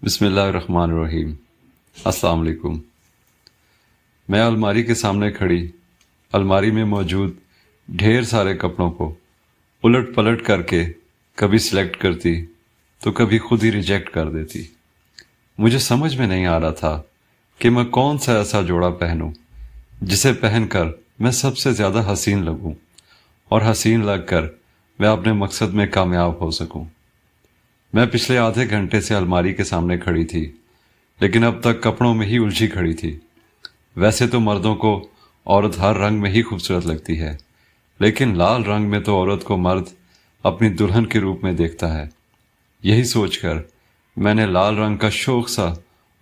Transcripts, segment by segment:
بسم اللہ الرحمن الرحیم۔ السلام علیکم۔ میں الماری کے سامنے کھڑی الماری میں موجود ڈھیر سارے کپڑوں کو الٹ پلٹ کر کے کبھی سلیکٹ کرتی تو کبھی خود ہی ریجیکٹ کر دیتی۔ مجھے سمجھ میں نہیں آ رہا تھا کہ میں کون سا ایسا جوڑا پہنوں جسے پہن کر میں سب سے زیادہ حسین لگوں اور حسین لگ کر میں اپنے مقصد میں کامیاب ہو سکوں۔ میں پچھلے آدھے گھنٹے سے الماری کے سامنے کھڑی تھی، لیکن اب تک کپڑوں میں ہی الجھی کھڑی تھی۔ ویسے تو مردوں کو عورت ہر رنگ میں ہی خوبصورت لگتی ہے، لیکن لال رنگ میں تو عورت کو مرد اپنی دلہن کے روپ میں دیکھتا ہے۔ یہی سوچ کر میں نے لال رنگ کا شوق سا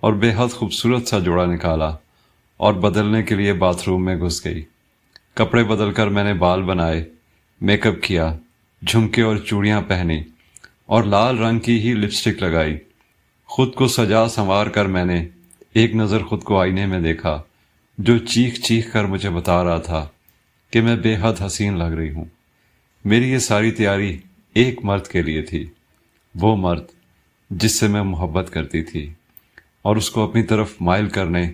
اور بے حد خوبصورت سا جوڑا نکالا اور بدلنے کے لیے باتھ روم میں گھس گئی۔ کپڑے بدل کر میں نے بال بنائے، میک اپ کیا، جھمکے اور چوڑیاں پہنی اور لال رنگ کی ہی لپسٹک لگائی۔ خود کو سجا سنوار کر میں نے ایک نظر خود کو آئینے میں دیکھا، جو چیخ چیخ کر مجھے بتا رہا تھا کہ میں بے حد حسین لگ رہی ہوں۔ میری یہ ساری تیاری ایک مرد کے لیے تھی، وہ مرد جس سے میں محبت کرتی تھی، اور اس کو اپنی طرف مائل کرنے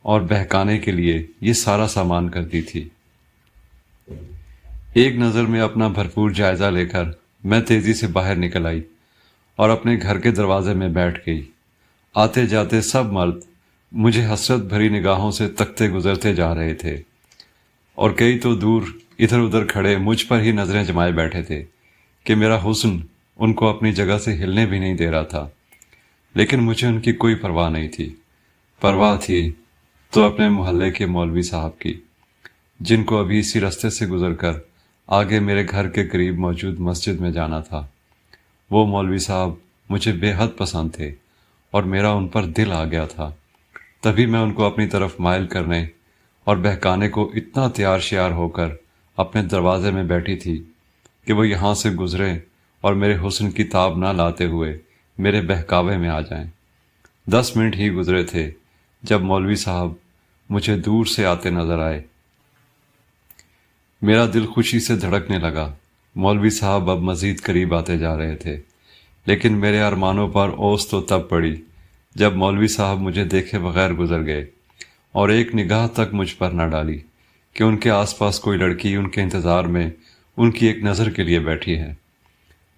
اور بہکانے کے لیے یہ سارا سامان کرتی تھی۔ ایک نظر میں اپنا بھرپور جائزہ لے کر میں تیزی سے باہر نکل آئی اور اپنے گھر کے دروازے میں بیٹھ گئی۔ آتے جاتے سب مرد مجھے حسرت بھری نگاہوں سے تکتے گزرتے جا رہے تھے، اور کئی تو دور ادھر ادھر کھڑے مجھ پر ہی نظریں جمائے بیٹھے تھے کہ میرا حسن ان کو اپنی جگہ سے ہلنے بھی نہیں دے رہا تھا۔ لیکن مجھے ان کی کوئی پرواہ نہیں تھی۔ پرواہ تھی تو اپنے محلے کے مولوی صاحب کی، جن کو ابھی اسی راستے سے گزر کر آگے میرے گھر کے قریب موجود مسجد میں جانا تھا۔ وہ مولوی صاحب مجھے بے حد پسند تھے اور میرا ان پر دل آ گیا تھا۔ تبھی میں ان کو اپنی طرف مائل کرنے اور بہکانے کو اتنا تیار شیار ہو کر اپنے دروازے میں بیٹھی تھی کہ وہ یہاں سے گزرے اور میرے حسن کی تاب نہ لاتے ہوئے میرے بہکاوے میں آ جائیں۔ 10 منٹ ہی گزرے تھے جب مولوی صاحب مجھے دور سے آتے نظر آئے۔ میرا دل خوشی سے دھڑکنے لگا۔ مولوی صاحب اب مزید قریب آتے جا رہے تھے، لیکن میرے ارمانوں پر اوس تو تب پڑی جب مولوی صاحب مجھے دیکھے بغیر گزر گئے اور ایک نگاہ تک مجھ پر نہ ڈالی کہ ان کے آس پاس کوئی لڑکی ان کے انتظار میں ان کی ایک نظر کے لیے بیٹھی ہے۔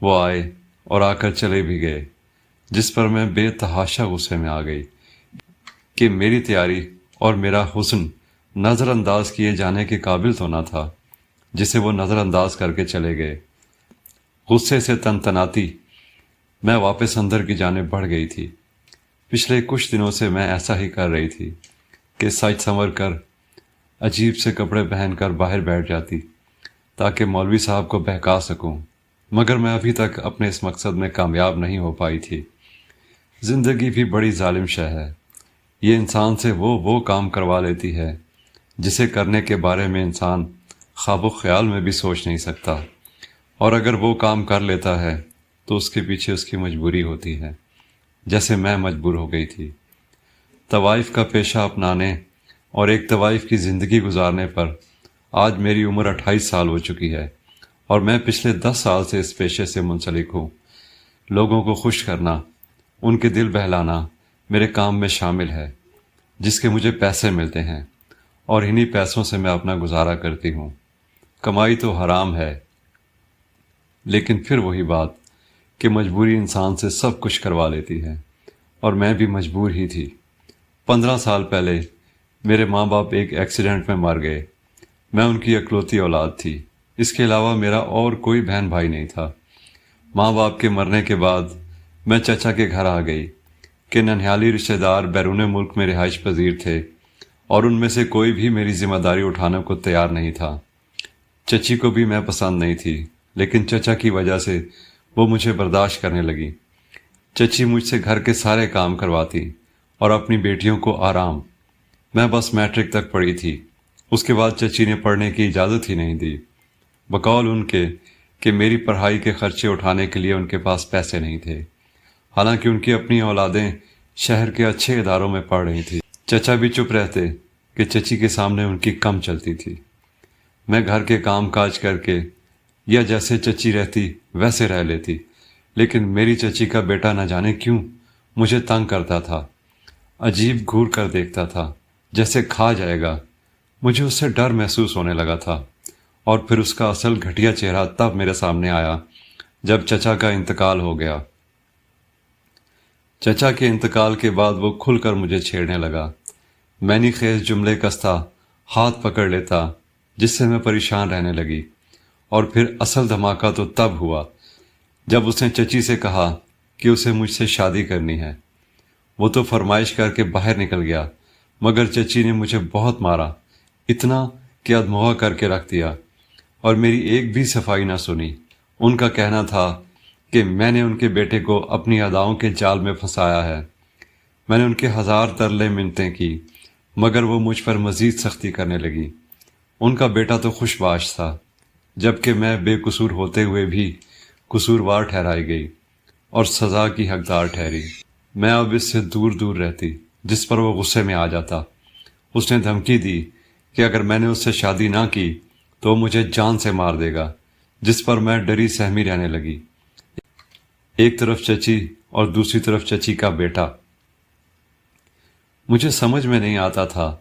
وہ آئے اور آ کر چلے بھی گئے، جس پر میں بے تحاشا غصے میں آ گئی کہ میری تیاری اور میرا حسن نظر انداز کیے جانے کے قابل تو نہ تھا، جسے وہ نظر انداز کر کے چلے گئے۔ غصے سے تنتناتی میں واپس اندر کی جانب بڑھ گئی تھی۔ پچھلے کچھ دنوں سے میں ایسا ہی کر رہی تھی کہ سج سنور کر عجیب سے کپڑے پہن کر باہر بیٹھ جاتی تاکہ مولوی صاحب کو بہکا سکوں، مگر میں ابھی تک اپنے اس مقصد میں کامیاب نہیں ہو پائی تھی۔ زندگی بھی بڑی ظالم شے ہے، یہ انسان سے وہ کام کروا لیتی ہے جسے کرنے کے بارے میں انسان خواب و خیال میں بھی سوچ نہیں سکتا، اور اگر وہ کام کر لیتا ہے تو اس کے پیچھے اس کی مجبوری ہوتی ہے، جیسے میں مجبور ہو گئی تھی۔ طوائف کا پیشہ اپنانے اور ایک طوائف کی زندگی گزارنے پر آج میری عمر 28 سال ہو چکی ہے، اور میں پچھلے 10 سال سے اس پیشے سے منسلک ہوں۔ لوگوں کو خوش کرنا، ان کے دل بہلانا میرے کام میں شامل ہے، جس کے مجھے پیسے ملتے ہیں، اور انہی پیسوں سے میں اپنا گزارا کرتی ہوں۔ کمائی تو حرام ہے، لیکن پھر وہی بات کہ مجبوری انسان سے سب کچھ کروا لیتی ہے، اور میں بھی مجبور ہی تھی۔ 15 سال پہلے میرے ماں باپ ایک ایکسیڈنٹ میں مر گئے۔ میں ان کی اکلوتی اولاد تھی، اس کے علاوہ میرا اور کوئی بہن بھائی نہیں تھا۔ ماں باپ کے مرنے کے بعد میں چچا کے گھر آ گئی کہ ننھیالی رشتہ دار بیرون ملک میں رہائش پذیر تھے، اور ان میں سے کوئی بھی میری ذمہ داری اٹھانے کو تیار نہیں تھا۔ چچی کو بھی میں پسند نہیں تھی، لیکن چچا کی وجہ سے وہ مجھے برداشت کرنے لگی۔ چچی مجھ سے گھر کے سارے کام کرواتی اور اپنی بیٹیوں کو آرام۔ میں بس میٹرک تک پڑھی تھی، اس کے بعد چچی نے پڑھنے کی اجازت ہی نہیں دی، بقول ان کے کہ میری پڑھائی کے خرچے اٹھانے کے لیے ان کے پاس پیسے نہیں تھے، حالانکہ ان کی اپنی اولادیں شہر کے اچھے اداروں میں پڑھ رہی تھیں۔ چچا بھی چپ رہتے کہ چچی کے سامنے ان کی کم چلتی تھی۔ میں گھر کے کام کاج کر کے یا جیسے چچی رہتی ویسے رہ لیتی، لیکن میری چچی کا بیٹا نہ جانے کیوں مجھے تنگ کرتا تھا، عجیب گھور کر دیکھتا تھا جیسے کھا جائے گا۔ مجھے اس سے ڈر محسوس ہونے لگا تھا، اور پھر اس کا اصل گھٹیا چہرہ تب میرے سامنے آیا جب چچا کا انتقال ہو گیا۔ چچا کے انتقال کے بعد وہ کھل کر مجھے چھیڑنے لگا، معنی خیز جملے کستا، ہاتھ پکڑ لیتا، جس سے میں پریشان رہنے لگی۔ اور پھر اصل دھماکہ تو تب ہوا جب اس نے چچی سے کہا کہ اسے مجھ سے شادی کرنی ہے۔ وہ تو فرمائش کر کے باہر نکل گیا، مگر چچی نے مجھے بہت مارا، اتنا کہ ادمغا کر کے رکھ دیا، اور میری ایک بھی صفائی نہ سنی۔ ان کا کہنا تھا کہ میں نے ان کے بیٹے کو اپنی اداؤں کے جال میں پھنسایا ہے۔ میں نے ان کے 1000 ترلے منتیں کی، مگر وہ مجھ پر مزید سختی کرنے لگی۔ ان کا بیٹا تو خوش باش تھا، جبکہ میں بے قصور ہوتے ہوئے بھی قصوروار ٹھہرائی گئی اور سزا کی حقدار ٹھہری۔ میں اب اس سے دور دور رہتی، جس پر وہ غصے میں آ جاتا۔ اس نے دھمکی دی کہ اگر میں نے اس سے شادی نہ کی تو وہ مجھے جان سے مار دے گا، جس پر میں ڈری سہمی رہنے لگی۔ ایک طرف چچی اور دوسری طرف چچی کا بیٹا۔ مجھے سمجھ میں نہیں آتا تھا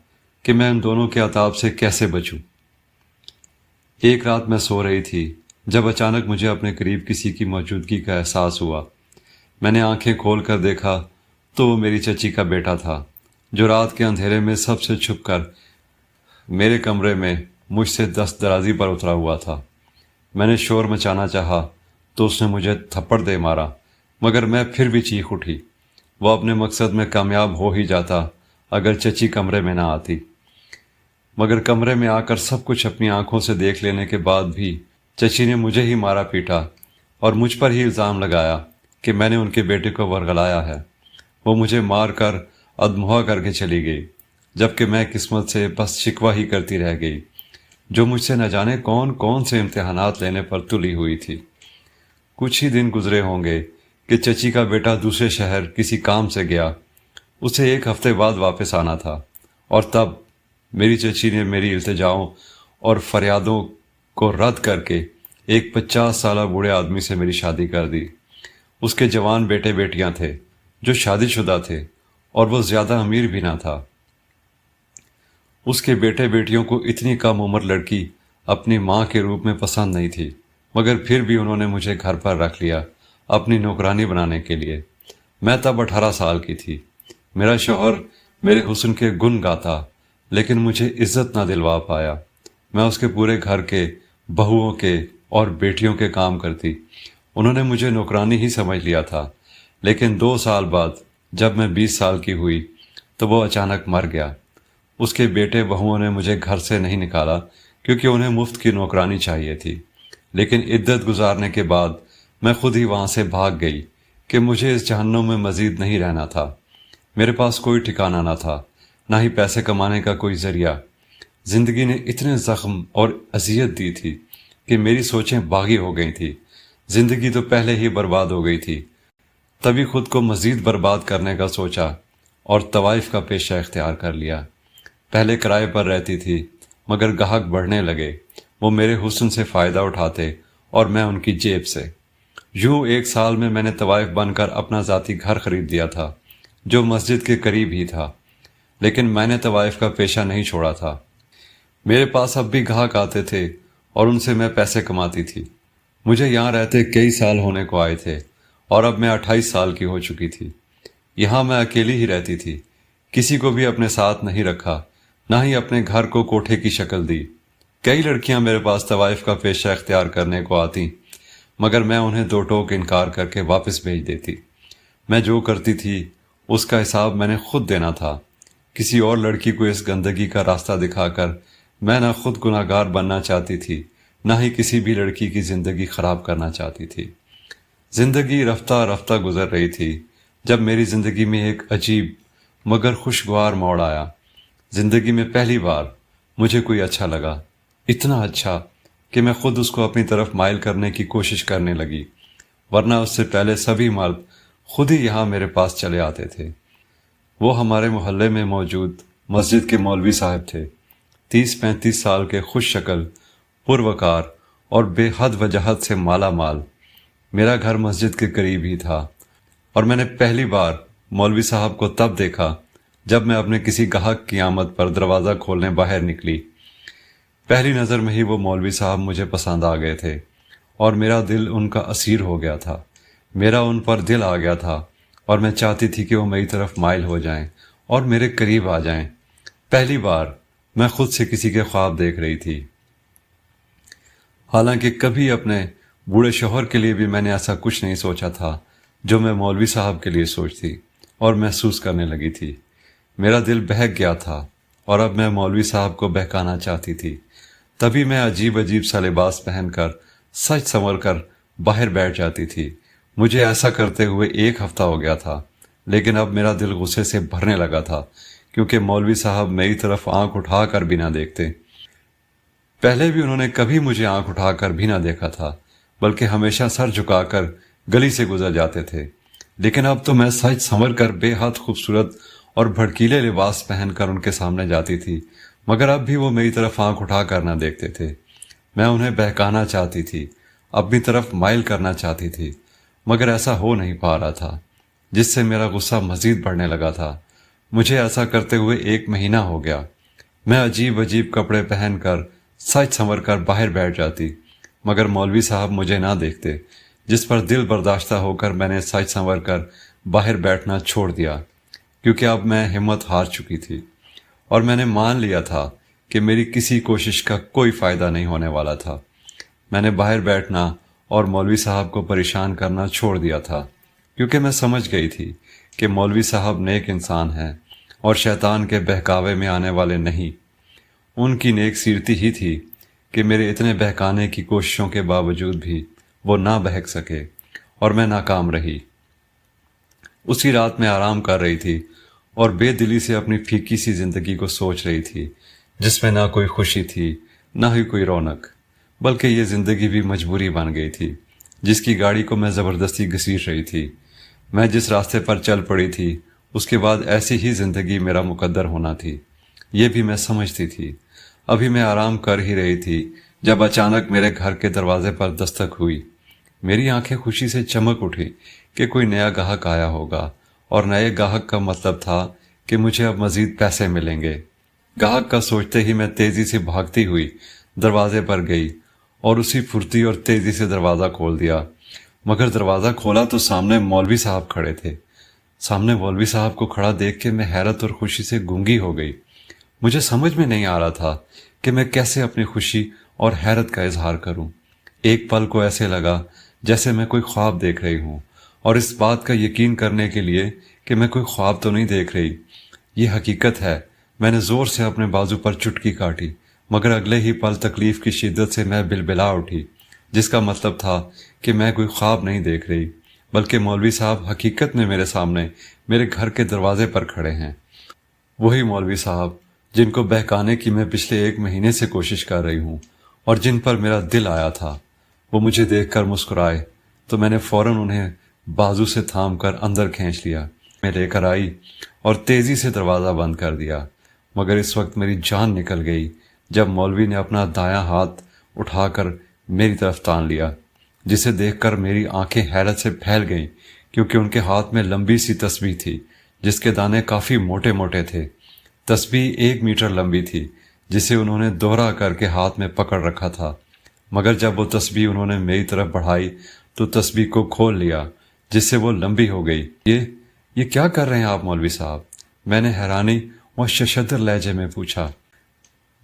کہ میں ان دونوں کے عذاب سے کیسے بچوں۔ ایک رات میں سو رہی تھی جب اچانک مجھے اپنے قریب کسی کی موجودگی کا احساس ہوا۔ میں نے آنکھیں کھول کر دیکھا تو وہ میری چچی کا بیٹا تھا، جو رات کے اندھیرے میں سب سے چھپ کر میرے کمرے میں مجھ سے دست درازی پر اترا ہوا تھا۔ میں نے شور مچانا چاہا تو اس نے مجھے تھپڑ دے مارا، مگر میں پھر بھی چیخ اٹھی۔ وہ اپنے مقصد میں کامیاب ہو ہی جاتا اگر چچی کمرے میں نہ آتی، مگر کمرے میں آ کر سب کچھ اپنی آنکھوں سے دیکھ لینے کے بعد بھی چچی نے مجھے ہی مارا پیٹا اور مجھ پر ہی الزام لگایا کہ میں نے ان کے بیٹے کو ورغلایا ہے۔ وہ مجھے مار کر ادمغا کر کے چلی گئی، جبکہ میں قسمت سے بس شکوہ ہی کرتی رہ گئی، جو مجھ سے نہ جانے کون کون سے امتحانات لینے پر تلی ہوئی تھی۔ کچھ ہی دن گزرے ہوں گے کہ چچی کا بیٹا دوسرے شہر کسی کام سے گیا۔ اسے 1 ہفتے بعد واپس آنا تھا، اور تب میری چچی نے میری التجاؤں اور فریادوں کو رد کر کے ایک 50 سالہ بوڑھے آدمی سے میری شادی کر دی۔ اس کے جوان بیٹے بیٹیاں تھے جو شادی شدہ تھے، اور وہ زیادہ امیر بھی نہ تھا۔ اس کے بیٹے بیٹیوں کو اتنی کم عمر لڑکی اپنی ماں کے روپ میں پسند نہیں تھی، مگر پھر بھی انہوں نے مجھے گھر پر رکھ لیا اپنی نوکرانی بنانے کے لیے۔ میں تب 18 سال کی تھی۔ میرا شوہر میرے حسن کے گن گاتا، لیکن مجھے عزت نہ دلوا پایا۔ میں اس کے پورے گھر کے، بہوؤں کے اور بیٹیوں کے کام کرتی۔ انہوں نے مجھے نوکرانی ہی سمجھ لیا تھا، لیکن 2 سال بعد جب میں 20 سال کی ہوئی تو وہ اچانک مر گیا۔ اس کے بیٹے بہوؤں نے مجھے گھر سے نہیں نکالا کیونکہ انہیں مفت کی نوکرانی چاہیے تھی، لیکن عدت گزارنے کے بعد میں خود ہی وہاں سے بھاگ گئی کہ مجھے اس جہنم میں مزید نہیں رہنا تھا۔ میرے پاس کوئی ٹھکانہ نہ تھا، نہ ہی پیسے کمانے کا کوئی ذریعہ۔ زندگی نے اتنے زخم اور اذیت دی تھی کہ میری سوچیں باغی ہو گئی تھی۔ زندگی تو پہلے ہی برباد ہو گئی تھی، تبھی خود کو مزید برباد کرنے کا سوچا اور طوائف کا پیشہ اختیار کر لیا۔ پہلے کرائے پر رہتی تھی، مگر گاہک بڑھنے لگے۔ وہ میرے حسن سے فائدہ اٹھاتے اور میں ان کی جیب سے۔ یوں 1 سال میں نے طوائف بن کر اپنا ذاتی گھر خرید دیا تھا، جو مسجد کے قریب ہی تھا، لیکن میں نے طوائف کا پیشہ نہیں چھوڑا تھا۔ میرے پاس اب بھی گاہک آتے تھے اور ان سے میں پیسے کماتی تھی۔ مجھے یہاں رہتے کئی سال ہونے کو آئے تھے، اور اب میں 28 سال کی ہو چکی تھی۔ یہاں میں اکیلی ہی رہتی تھی، کسی کو بھی اپنے ساتھ نہیں رکھا، نہ ہی اپنے گھر کو کوٹھے کی شکل دی۔ کئی لڑکیاں میرے پاس طوائف کا پیشہ اختیار کرنے کو آتی، مگر میں انہیں 2 ٹوک انکار کر کے واپس بھیج دیتی۔ میں جو کرتی تھی اس کا حساب میں نے خود دینا تھا۔ کسی اور لڑکی کو اس گندگی کا راستہ دکھا کر میں نہ خود گناہگار بننا چاہتی تھی، نہ ہی کسی بھی لڑکی کی زندگی خراب کرنا چاہتی تھی۔ زندگی رفتہ رفتہ گزر رہی تھی جب میری زندگی میں ایک عجیب مگر خوشگوار موڑ آیا۔ زندگی میں پہلی بار مجھے کوئی اچھا لگا، اتنا اچھا کہ میں خود اس کو اپنی طرف مائل کرنے کی کوشش کرنے لگی، ورنہ اس سے پہلے سبھی مرد خود ہی یہاں میرے پاس چلے آتے تھے۔ وہ ہمارے محلے میں موجود مسجد کے مولوی صاحب تھے، 30-35 سال کے، خوش شکل، پروقار اور بے حد وجاہت سے مالا مال۔ میرا گھر مسجد کے قریب ہی تھا، اور میں نے پہلی بار मौलवी साहब को तब देखा जब मैं अपने किसी गाहक की आमद पर दरवाज़ा खोलने बाहर निकली। पहली नज़र में ही वो मौलवी साहब मुझे पसंद आ गए थे और मेरा दिल उनका असीर हो गया था। मेरा उन पर दिल आ गया था और मैं चाहती थी कि वो मेरी तरफ माइल हो जाएं और मेरे करीब आ जाएं। पहली बार मैं खुद से किसी के ख्वाब देख रही थी। हालांकि कभी अपने बूढ़े शौहर के लिए भी मैंने ऐसा कुछ नहीं सोचा था जो मैं मौलवी साहब के लिए सोचती और महसूस करने लगी थी। मेरा दिल बहक गया था और अब मैं मौलवी साहब को बहकाना चाहती थी। तभी मैं अजीब अजीब सा लिबास पहनकर सच संवर कर बाहर बैठ जाती थी। मुझे ऐसा करते हुए 1 हफ्ता हो गया था, लेकिन अब मेरा दिल गुस्से से भरने लगा था क्योंकि मौलवी साहब मेरी तरफ आंख उठाकर भी ना देखते। पहले भी उन्होंने कभी मुझे आंख उठाकर भी ना देखा था, बल्कि हमेशा सर झुकाकर गली से गुजर जाते थे। लेकिन अब तो मैं सच संवर कर बेहद खूबसूरत और भड़कीले लिबास पहनकर उनके सामने जाती थी, मगर अब भी वो मेरी तरफ आंख उठाकर ना देखते थे। मैं उन्हें बहकाना चाहती थी, अपनी तरफ माइल करना चाहती थी, मगर ऐसा हो नहीं पा रहा था, जिससे मेरा गुस्सा मजीद बढ़ने लगा था। मुझे ऐसा करते हुए 1 महीना हो गया। मैं अजीब अजीब कपड़े पहनकर सच संवर कर बाहर बैठ जाती, मगर मौलवी साहब मुझे ना देखते, जिस पर दिल बर्दाश्ता होकर मैंने सच संवर कर बाहर बैठना छोड़ दिया, क्योंकि अब मैं हिम्मत हार चुकी थी और मैंने मान लिया था कि मेरी किसी कोशिश का कोई फ़ायदा नहीं होने वाला था। मैंने बाहर बैठना और मौलवी साहब को परेशान करना छोड़ दिया था, क्योंकि मैं समझ गई थी कि मौलवी साहब नेक इंसान हैं और शैतान के बहकावे में आने वाले नहीं। उनकी नेक सीरती ही थी कि मेरे इतने बहकाने की कोशिशों के बावजूद भी वो ना बहक सके और मैं नाकाम रही। उसी रात मैं आराम कर रही थी और बेदिली से अपनी फीकी सी जिंदगी को सोच रही थी, जिसमें ना कोई खुशी थी ना ही कोई रौनक, बल्कि ये जिंदगी भी मजबूरी बन गई थी, जिसकी गाड़ी को मैं ज़बरदस्ती घसीट रही थी। मैं जिस रास्ते पर चल पड़ी थी उसके बाद ऐसी ही जिंदगी मेरा मुकद्दर होना थी, ये भी मैं समझती थी। अभी मैं आराम कर ही रही थी जब अचानक मेरे घर के दरवाजे पर दस्तक हुई। मेरी आंखें खुशी से चमक उठी कि कोई नया गाहक आया होगा, और नए गाहक का मतलब था कि मुझे अब मजीद पैसे मिलेंगे। गाहक का सोचते ही मैं तेजी से भागती हुई दरवाजे पर गई और उसी फुर्ती और तेजी से दरवाज़ा खोल दिया। मगर दरवाज़ा खोला तो सामने मौलवी साहब खड़े थे। सामने मौलवी साहब को खड़ा देख के मैं हैरत और खुशी से गूंगी हो गई। मुझे समझ में नहीं आ रहा था कि मैं कैसे अपनी खुशी और हैरत का इजहार करूं। एक पल को ऐसे लगा जैसे मैं कोई ख्वाब देख रही हूं, और इस बात का यकीन करने के लिए कि मैं कोई ख्वाब तो नहीं देख रही, ये हकीकत है, मैंने जोर से अपने बाजू पर चुटकी काटी, मगर अगले ही पल तकलीफ की शिद्दत से मैं बिलबिला उठी, जिसका मतलब था कि मैं कोई ख्वाब नहीं देख रही, बल्कि मौलवी साहब हकीकत में मेरे सामने मेरे घर के दरवाजे पर खड़े हैं। वही मौलवी साहब जिनको बहकाने की मैं पिछले 1 महीने से कोशिश कर रही हूँ और जिन पर मेरा दिल आया था। वो मुझे देखकर मुस्कुराए तो मैंने फौरन उन्हें बाजू से थाम कर अंदर खींच लिया। मैं लेकर आई और तेजी से दरवाज़ा बंद कर दिया, मगर इस वक्त मेरी जान निकल गई जब मौलवी ने अपना दायां हाथ उठाकर मेरी तरफ तान लिया, जिसे देखकर मेरी आंखें हैरत से फैल गईं, क्योंकि उनके हाथ में लंबी सी तस्बीह थी जिसके दाने काफ़ी मोटे मोटे थे। तस्बीह 1 मीटर लंबी थी, जिसे उन्होंने दोहरा करके हाथ में पकड़ रखा था, मगर जब वो तस्बीह उन्होंने मेरी तरफ बढ़ाई तो तस्बीह को खोल लिया, जिससे वो लंबी हो गई। ये क्या कर रहे हैं आप मौलवी साहब? मैंने हैरानी और शशदर लहजे में पूछा।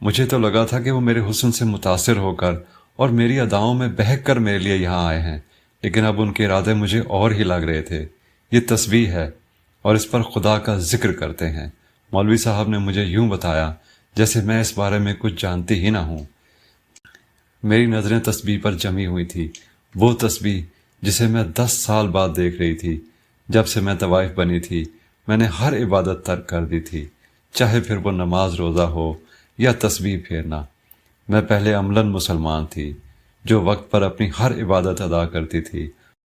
मुझे तो लगा था कि वो मेरे हुस्न से मुतासिर होकर और मेरी अदाओं में बहक कर मेरे लिए यहाँ आए हैं, लेकिन अब उनके इरादे मुझे और ही लग रहे थे। ये तस्बीह है और इस पर खुदा का जिक्र करते हैं। मौलवी साहब ने मुझे यूं बताया जैसे मैं इस बारे में कुछ जानती ही ना हूँ। मेरी नज़रें तस्बीह पर जमी हुई थी, वो तस्बीह जिसे मैं 10 साल बाद देख रही थी। जब से मैं तवाइफ बनी थी मैंने हर इबादत तर्क कर दी थी, चाहे फिर वो नमाज रोज़ा हो या तस्बीह फेरना। मैं पहले अमलन मुसलमान थी जो वक्त पर अपनी हर इबादत अदा करती थी।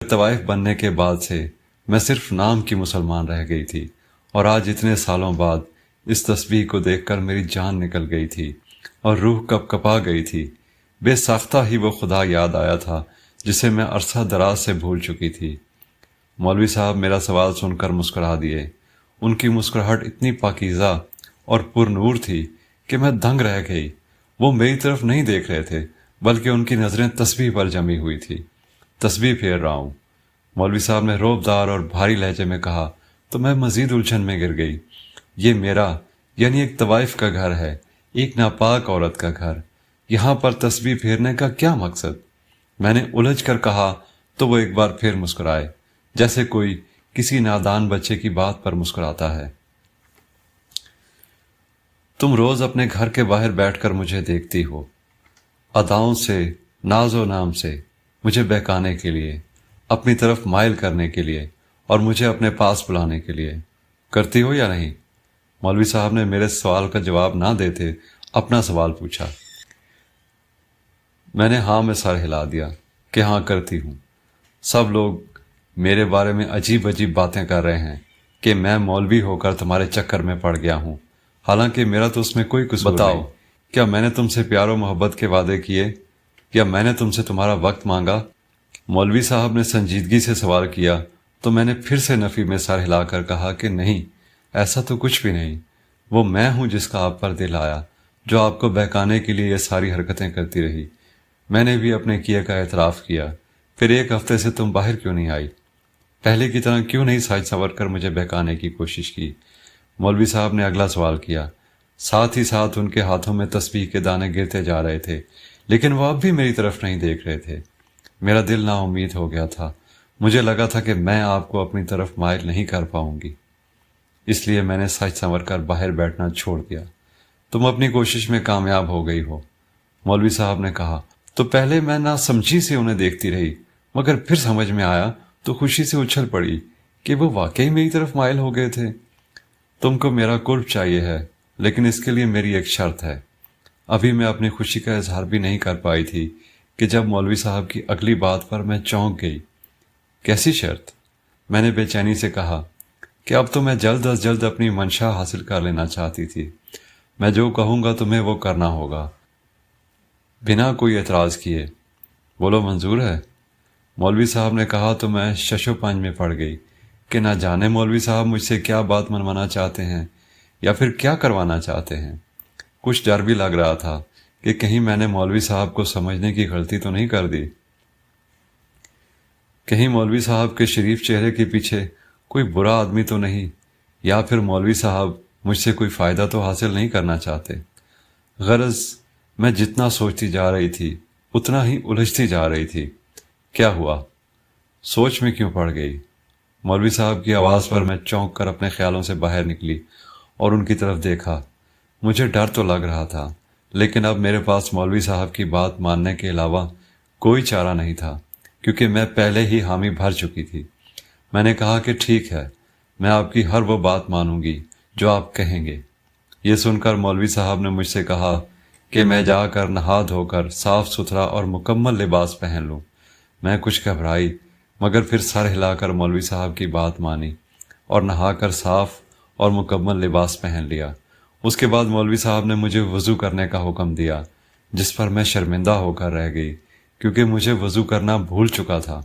तवाइफ बनने के बाद से मैं सिर्फ नाम की मुसलमान रह गई थी, और आज इतने सालों बाद इस तस्बीह को देखकर मेरी जान निकल गई थी और रूह कपकपा गई थी। बेसाख्ता ही वो खुदा याद आया था जिसे मैं अरसा दराज से भूल चुकी थी। मौलवी साहब मेरा सवाल सुनकर मुस्कुरा दिए। उनकी मुस्कुराहट इतनी पाकीज़ा और पुरनूर थी कि मैं दंग रह गई। वो मेरी तरफ नहीं देख रहे थे, बल्कि उनकी नज़रें तस्बीह पर जमी हुई थी। तस्बीह फेर रहा हूँ, मौलवी साहब ने रौबदार और भारी लहजे में कहा। तो मैं मजीद उलझन में गिर गई। ये मेरा यानी एक तवाइफ का घर है, एक नापाक औरत का घर। यहाँ पर तस्बीह फेरने का क्या मकसद? मैंने उलझ कर कहा तो वो एक बार फिर मुस्कुराए, जैसे कोई किसी नादान बच्चे की बात पर मुस्कुराता है। तुम रोज अपने घर के बाहर बैठकर मुझे देखती हो, अदाओं से, नाजो नाम से मुझे बहकाने के लिए, अपनी तरफ माइल करने के लिए और मुझे अपने पास बुलाने के लिए। करती हो या नहीं? मौलवी साहब ने मेरे सवाल का जवाब ना देते अपना सवाल पूछा। मैंने हाँ में सर हिला दिया कि हाँ करती हूँ। सब लोग मेरे बारे में अजीब अजीब बातें कर रहे हैं कि मैं मौलवी होकर तुम्हारे चक्कर में पड़ गया हूँ, हालांकि मेरा तो उसमें कोई कसूर नहीं। बताओ, क्या मैंने तुमसे प्यार और मोहब्बत के वादे किए या मैंने तुमसे तुम्हारा वक्त मांगा? मौलवी साहब ने संजीदगी से सवाल किया तो मैंने फिर से नफ़ी में सर हिलाकर कहा कि नहीं, ऐसा तो कुछ भी नहीं। वो मैं हूँ जिसका आप पर दिल आया, जो आपको बहकाने के लिए ये सारी हरकतें करती रही। मैंने भी अपने किए का एतराफ़ किया। फिर एक हफ्ते से तुम बाहर क्यों नहीं आई? पहले की तरह क्यों नहीं साज संवर कर मुझे बहकाने की कोशिश की? मौलवी साहब ने अगला सवाल किया। साथ ही साथ उनके हाथों में तस्बीह के दाने गिरते जा रहे थे, लेकिन वो अब भी मेरी तरफ नहीं देख रहे थे। मेरा दिल नाउम्मीद हो गया था। मुझे लगा था कि मैं आपको अपनी तरफ माइल नहीं कर पाऊंगी, इसलिए मैंने सच संवर कर बाहर बैठना छोड़ दिया। तुम अपनी कोशिश में कामयाब हो गई हो, मौलवी साहब ने कहा। तो पहले मैं ना समझी से उन्हें देखती रही, मगर फिर समझ में आया तो खुशी से उछल पड़ी कि वो वाकई मेरी तरफ माइल हो गए थे। तुमको मेरा कुर्ब चाहिए है, लेकिन इसके लिए मेरी एक शर्त है। अभी मैं अपनी खुशी का इजहार भी नहीं कर पाई थी कि जब मौलवी साहब की अगली बात पर मैं चौंक गई। कैसी शर्त? मैंने बेचैनी से कहा कि अब तो मैं जल्द अज जल्द अपनी मंशा हासिल कर लेना चाहती थी। मैं जो कहूँगा तुम्हें वो करना होगा, बिना कोई एतराज़ किए। बोलो, मंजूर है? मौलवी साहब ने कहा तो मैं शशोपंज में पड़ गई कि ना जाने मौलवी साहब मुझसे क्या बात मनवाना चाहते हैं या फिर क्या करवाना चाहते हैं। कुछ डर भी लग रहा था कि कहीं मैंने मौलवी साहब को समझने की गलती तो नहीं कर दी। कहीं मौलवी साहब के शरीफ चेहरे के पीछे कोई बुरा आदमी तो नहीं, या फिर मौलवी साहब मुझसे कोई फ़ायदा तो हासिल नहीं करना चाहते। गरज मैं जितना सोचती जा रही थी उतना ही उलझती जा रही थी। क्या हुआ? सोच में क्यों पड़ गई? मौलवी साहब की आवाज़ पर मैं चौंक कर अपने ख्यालों से बाहर निकली और उनकी तरफ देखा। मुझे डर तो लग रहा था, लेकिन अब मेरे पास मौलवी साहब की बात मानने के अलावा कोई चारा नहीं था, क्योंकि मैं पहले ही हामी भर चुकी थी। मैंने कहा कि ठीक है, मैं आपकी हर वो बात मानूंगी जो आप कहेंगे। ये सुनकर मौलवी साहब ने मुझसे कहा कि मैं जाकर नहा धोकर साफ सुथरा और मुकम्मल लिबास पहन लूं। मैं कुछ घबराई, मगर फिर सर हिलाकर मौलवी साहब की बात मानी और नहाकर साफ और मुकम्मल लिबास पहन लिया। उसके बाद मौलवी साहब ने मुझे वज़ू करने का हुक्म दिया, जिस पर मैं शर्मिंदा होकर रह गई, क्योंकि मुझे वज़ू करना भूल चुका था।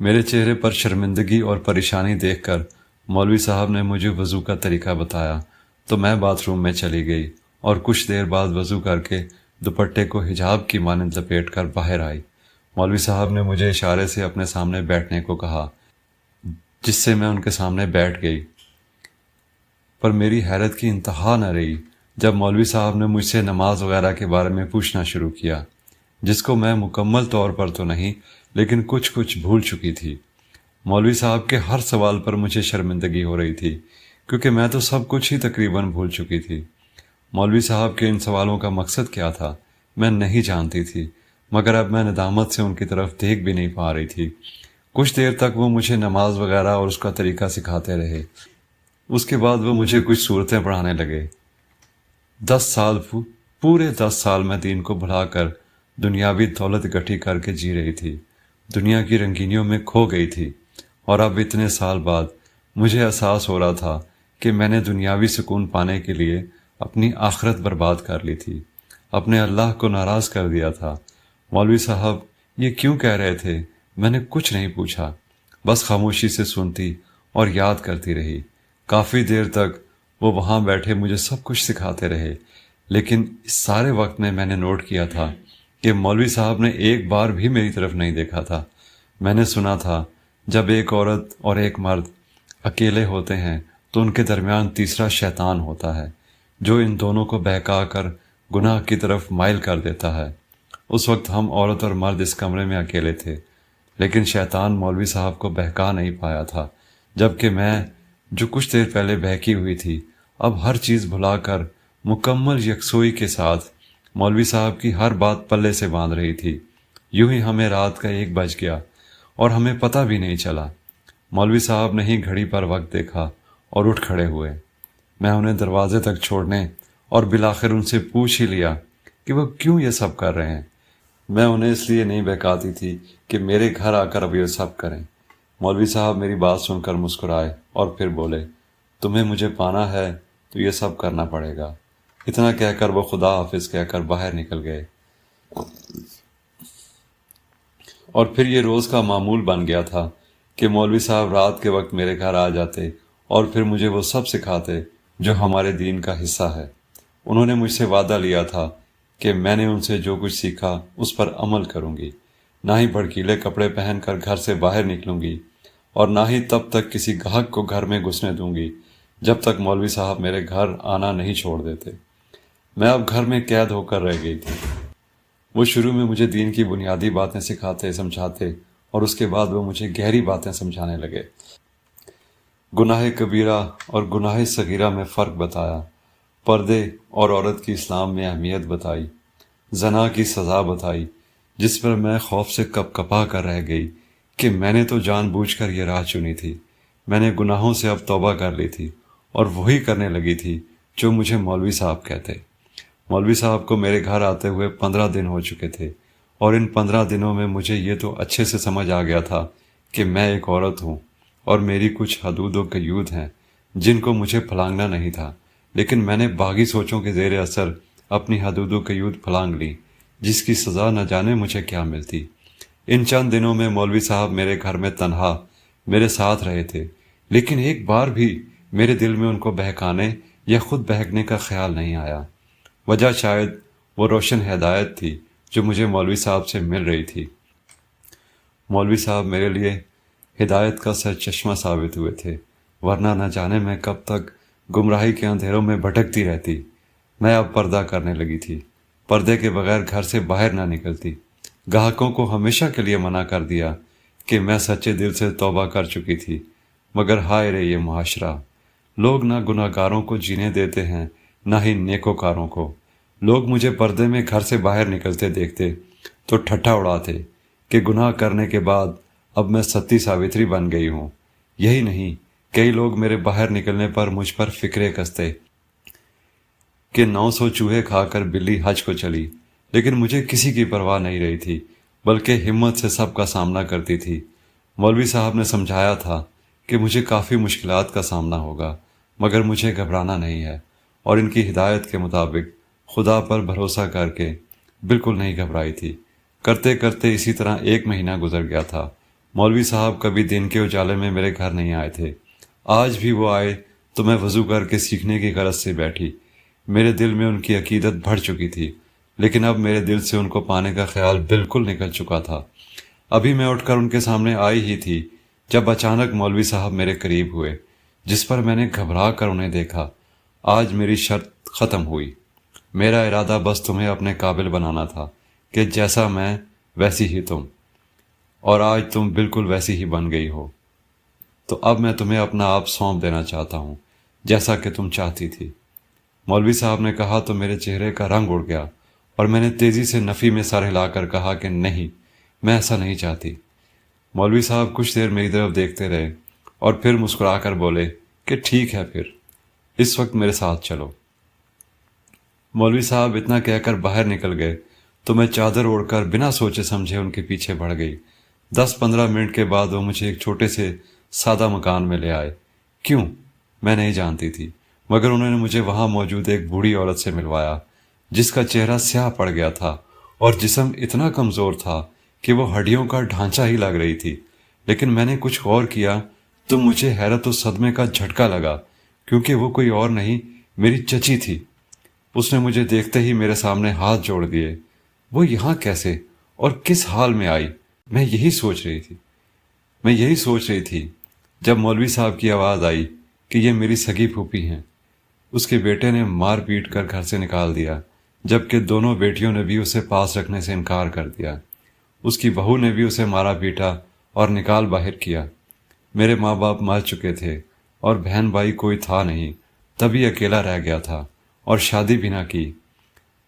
मेरे चेहरे पर शर्मिंदगी और परेशानी देखकर मौलवी साहब ने मुझे वज़ू का तरीका बताया, तो मैं बाथरूम में चली गई और कुछ देर बाद वज़ू करके दुपट्टे को हिजाब की मानंद लपेट कर बाहर आई। मौलवी साहब ने मुझे इशारे से अपने सामने बैठने को कहा, जिससे मैं उनके सामने बैठ गई। पर मेरी हैरत की इंतहा न रही जब मौलवी साहब ने मुझसे नमाज वगैरह के बारे में पूछना शुरू किया, जिसको मैं मुकम्मल तौर पर तो नहीं, लेकिन कुछ कुछ भूल चुकी थी। मौलवी साहब के हर सवाल पर मुझे शर्मिंदगी हो रही थी, क्योंकि मैं तो सब कुछ ही तकरीबन भूल चुकी थी। मौलवी साहब के इन सवालों का मकसद क्या था मैं नहीं जानती थी, मगर अब मैं नदामत से उनकी तरफ देख भी नहीं पा रही थी। कुछ देर तक वो मुझे नमाज वगैरह और उसका तरीका सिखाते रहे। उसके बाद वो मुझे कुछ सूरतें पढ़ाने लगे। 10 साल पूरे 10 साल मैं दीन को भुलाकर दुनियावी दौलत इकट्ठी करके जी रही थी, दुनिया की रंगीनियों में खो गई थी, और अब इतने साल बाद मुझे एहसास हो रहा था कि मैंने दुनियावी सुकून पाने के लिए अपनी आखिरत बर्बाद कर ली थी, अपने अल्लाह को नाराज़ कर दिया था। मौलवी साहब ये क्यों कह रहे थे? मैंने कुछ नहीं पूछा, बस खामोशी से सुनती और याद करती रही। काफ़ी देर तक वो वहाँ बैठे मुझे सब कुछ सिखाते रहे, लेकिन इस सारे वक्त में मैंने नोट किया था कि मौलवी साहब ने एक बार भी मेरी तरफ नहीं देखा था। मैंने सुना था जब एक औरत और एक मर्द अकेले होते हैं तो उनके दरमियान तीसरा शैतान होता है जो इन दोनों को बहका कर गुनाह की तरफ माइल कर देता है। उस वक्त हम औरत और मर्द इस कमरे में अकेले थे, लेकिन शैतान मौलवी साहब को बहका नहीं पाया था, जबकि मैं जो कुछ देर पहले बहकी हुई थी अब हर चीज़ भुलाकर मुकम्मल यकसोई के साथ मौलवी साहब की हर बात पल्ले से बांध रही थी। यूं ही हमें रात का 1 बज गया और हमें पता भी नहीं चला। मौलवी साहब ने ही घड़ी पर वक्त देखा और उठ खड़े हुए। मैं उन्हें दरवाजे तक छोड़ने और बिलाखिर उनसे पूछ ही लिया कि वो क्यों ये सब कर रहे हैं। मैं उन्हें इसलिए नहीं बहकाती थी कि मेरे घर आकर अब ये सब करें। मौलवी साहब मेरी बात सुनकर मुस्कुराए और फिर बोले, तुम्हें मुझे पाना है तो ये सब करना पड़ेगा। इतना कहकर वो खुदा हाफिज कहकर बाहर निकल गए। और फिर ये रोज़ का मामूल बन गया था कि मौलवी साहब रात के वक्त मेरे घर आ जाते और फिर मुझे वो सब सिखाते जो हमारे दीन का हिस्सा है। उन्होंने मुझसे वादा लिया था कि मैंने उनसे जो कुछ सीखा उस पर अमल करूंगी, ना ही भड़कीले कपड़े पहनकर घर से बाहर निकलूंगी और ना ही तब तक किसी गाहक को घर में घुसने दूंगी जब तक मौलवी साहब मेरे घर आना नहीं छोड़ देते। मैं अब घर में कैद होकर रह गई थी। वो शुरू में मुझे दीन की बुनियादी बातें सिखाते समझाते और उसके बाद वो मुझे गहरी बातें समझाने लगे। गुनाह कबीरा और गुनाह सगीरा में फ़र्क बताया, पर्दे और औरत की इस्लाम में अहमियत बताई, जना की सज़ा बताई, जिस पर मैं खौफ से कपकपा कर रह गई कि मैंने तो जानबूझकर ये राह चुनी थी। मैंने गुनाहों से अब तौबा कर ली थी और वही करने लगी थी जो मुझे मौलवी साहब कहते। मौलवी साहब को मेरे घर आते हुए 15 दिन हो चुके थे और इन 15 दिनों में मुझे ये तो अच्छे से समझ आ गया था कि मैं एक औरत हूँ और मेरी कुछ हदूद व कयूद हैं जिनको मुझे फलांगना नहीं था, लेकिन मैंने बागी सोचों के ज़ेर असर अपनी हदूद व कयूद फलांग ली, जिसकी सज़ा न जाने मुझे क्या मिलती। इन चंद दिनों में मौलवी साहब मेरे घर में तन्हा मेरे साथ रहे थे, लेकिन एक बार भी मेरे दिल में उनको बहकाने या खुद बहकने का ख्याल नहीं आया। वजह शायद वो रोशन हिदायत थी जो मुझे मौलवी साहब से मिल रही थी। मौलवी साहब मेरे लिए हिदायत का सरचश्मा साबित हुए थे, वरना न जाने मैं कब तक गुमराही के अंधेरों में भटकती रहती। मैं अब पर्दा करने लगी थी, पर्दे के बगैर घर से बाहर ना निकलती। ग्राहकों को हमेशा के लिए मना कर दिया कि मैं सच्चे दिल से तौबा कर चुकी थी, मगर हाय रे ये मुआशरा। लोग ना गुनाहगारों को जीने देते हैं ना ही नेकोकारों को। लोग मुझे पर्दे में घर से बाहर निकलते देखते तो ठट्ठा उड़ाते कि गुनाह करने के बाद अब मैं सती सावित्री बन गई हूँ। यही नहीं, कई लोग मेरे बाहर निकलने पर मुझ पर फिक्रे कसते कि 900 चूहे खाकर बिल्ली हज को चली, लेकिन मुझे किसी की परवाह नहीं रही थी, बल्कि हिम्मत से सबका सामना करती थी। मौलवी साहब ने समझाया था कि मुझे काफ़ी मुश्किलात का सामना होगा, मगर मुझे घबराना नहीं है, और इनकी हिदायत के मुताबिक खुदा पर भरोसा करके बिल्कुल नहीं घबराई थी। करते करते इसी तरह 1 महीना गुजर गया था। मौलवी साहब कभी दिन के उजाले में मेरे घर नहीं आए थे। आज भी वो आए तो मैं वज़ू करके सीखने की गरज से बैठी। मेरे दिल में उनकी अकीदत भर चुकी थी, लेकिन अब मेरे दिल से उनको पाने का ख्याल बिल्कुल निकल चुका था। अभी मैं उठकर उनके सामने आई ही थी जब अचानक मौलवी साहब मेरे करीब हुए, जिस पर मैंने घबरा कर उन्हें देखा। आज मेरी शर्त ख़त्म हुई। मेरा इरादा बस तुम्हें अपने काबिल बनाना था कि जैसा मैं वैसी ही तुम, और आज तुम बिल्कुल वैसी ही बन गई हो। तो अब मैं तुम्हें अपना आप सौंप देना चाहता हूँ, जैसा कि तुम चाहती थी। मौलवी साहब ने कहा तो मेरे चेहरे का रंग उड़ गया और मैंने तेज़ी से नफ़ी में सर हिलाकर कहा कि नहीं, मैं ऐसा नहीं चाहती। मौलवी साहब कुछ देर मेरी तरफ देखते रहे और फिर मुस्कुराकर बोले कि ठीक है, फिर इस वक्त मेरे साथ चलो। मौलवी साहब इतना कहकर बाहर निकल गए तो मैं चादर ओढ़कर बिना सोचे समझे उनके पीछे बढ़ गई। 10-15 मिनट के बाद वो मुझे एक छोटे से सादा मकान में ले आए। क्यों, मैं नहीं जानती थी, मगर उन्होंने मुझे वहाँ मौजूद एक बूढ़ी औरत से मिलवाया, जिसका चेहरा स्याह पड़ गया था और जिस्म इतना कमज़ोर था कि वो हड्डियों का ढांचा ही लग रही थी। لیکن میں نے کچھ غور کیا تو مجھے حیرت و صدمے کا جھٹکا لگا، کیونکہ وہ کوئی اور نہیں، میری چچی تھی۔ اس نے مجھے دیکھتے ہی میرے سامنے ہاتھ جوڑ دیے۔ وہ یہاں کیسے اور کس حال میں آئی؟ میں یہی سوچ رہی تھی جب مولوی صاحب کی آواز آئی کہ یہ میری سگی پھوپھی ہیں۔ اس کے بیٹے نے مار پیٹ کر گھر سے نکال دیا، جبکہ دونوں بیٹیوں نے بھی اسے پاس رکھنے سے انکار کر دیا۔ اس کی بہو نے بھی اسے مارا پیٹا اور نکال باہر کیا۔ میرے ماں باپ مر چکے تھے اور بہن بھائی کوئی تھا نہیں، تبھی اکیلا رہ گیا تھا اور شادی بھی نہ کی۔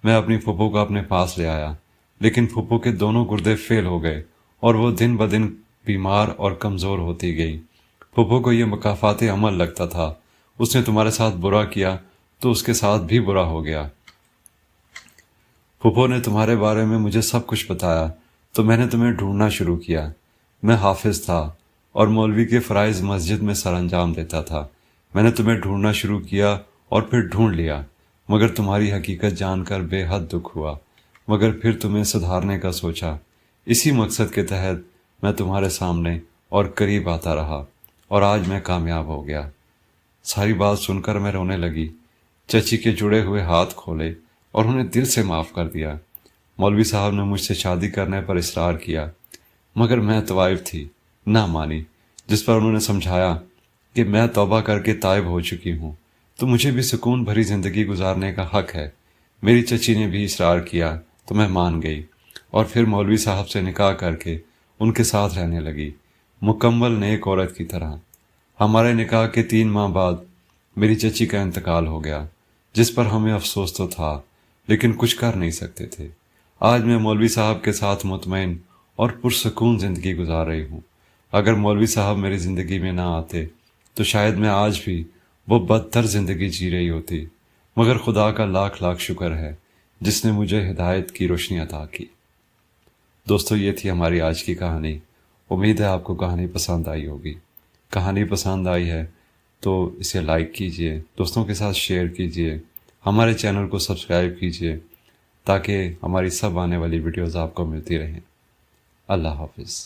میں اپنی پھوپھو کو اپنے پاس لے آیا، لیکن پھوپھو کے دونوں گردے فیل ہو گئے اور وہ دن بدن بیمار اور کمزور ہوتی گئی۔ پھوپھو کو یہ مکافات عمل لگتا تھا، اس نے تمہارے ساتھ برا کیا تو اس کے ساتھ بھی برا ہو گیا۔ پھوپھو نے تمہارے بارے میں مجھے سب کچھ بتایا تو میں نے تمہیں ڈھونڈنا شروع کیا۔ میں حافظ تھا اور مولوی کے فرائض مسجد میں سر انجام دیتا تھا۔ میں نے تمہیں ڈھونڈنا شروع کیا اور پھر ڈھونڈ لیا، مگر تمہاری حقیقت جان کر بے حد دکھ ہوا، مگر پھر تمہیں سدھارنے کا سوچا۔ اسی مقصد کے تحت میں تمہارے سامنے اور قریب آتا رہا اور آج میں کامیاب ہو گیا۔ ساری بات سن کر میں رونے لگی۔ چچی کے جڑے ہوئے ہاتھ کھولے اور انہیں دل سے معاف کر دیا۔ مولوی صاحب نے مجھ سے شادی کرنے پر اصرار کیا، مگر میں طوائف تھی، نہ مانی، جس پر انہوں نے سمجھایا کہ میں توبہ کر کے تائب ہو چکی ہوں تو مجھے بھی سکون بھری زندگی گزارنے کا حق ہے۔ میری چچی نے بھی اصرار کیا تو میں مان گئی اور پھر مولوی صاحب سے نکاح کر کے ان کے ساتھ رہنے لگی، مکمل نیک عورت کی طرح۔ ہمارے نکاح کے 3 ماہ بعد میری چچی کا انتقال ہو گیا، جس پر ہمیں افسوس تو تھا لیکن کچھ کر نہیں سکتے تھے۔ آج میں مولوی صاحب کے ساتھ مطمئن اور پرسکون زندگی گزار رہی ہوں۔ اگر مولوی صاحب میری زندگی میں نہ آتے تو شاید میں آج بھی وہ بدتر زندگی جی رہی ہوتی، مگر خدا کا لاکھ لاکھ شکر ہے جس نے مجھے ہدایت کی روشنی عطا کی۔ دوستو، یہ تھی ہماری آج کی کہانی۔ امید ہے آپ کو کہانی پسند آئی ہوگی۔ کہانی پسند آئی ہے تو اسے لائک کیجئے، دوستوں کے ساتھ شیئر کیجئے، ہمارے چینل کو سبسکرائب کیجئے تاکہ ہماری سب آنے والی ویڈیوز آپ کو ملتی رہیں۔ اللہ حافظ۔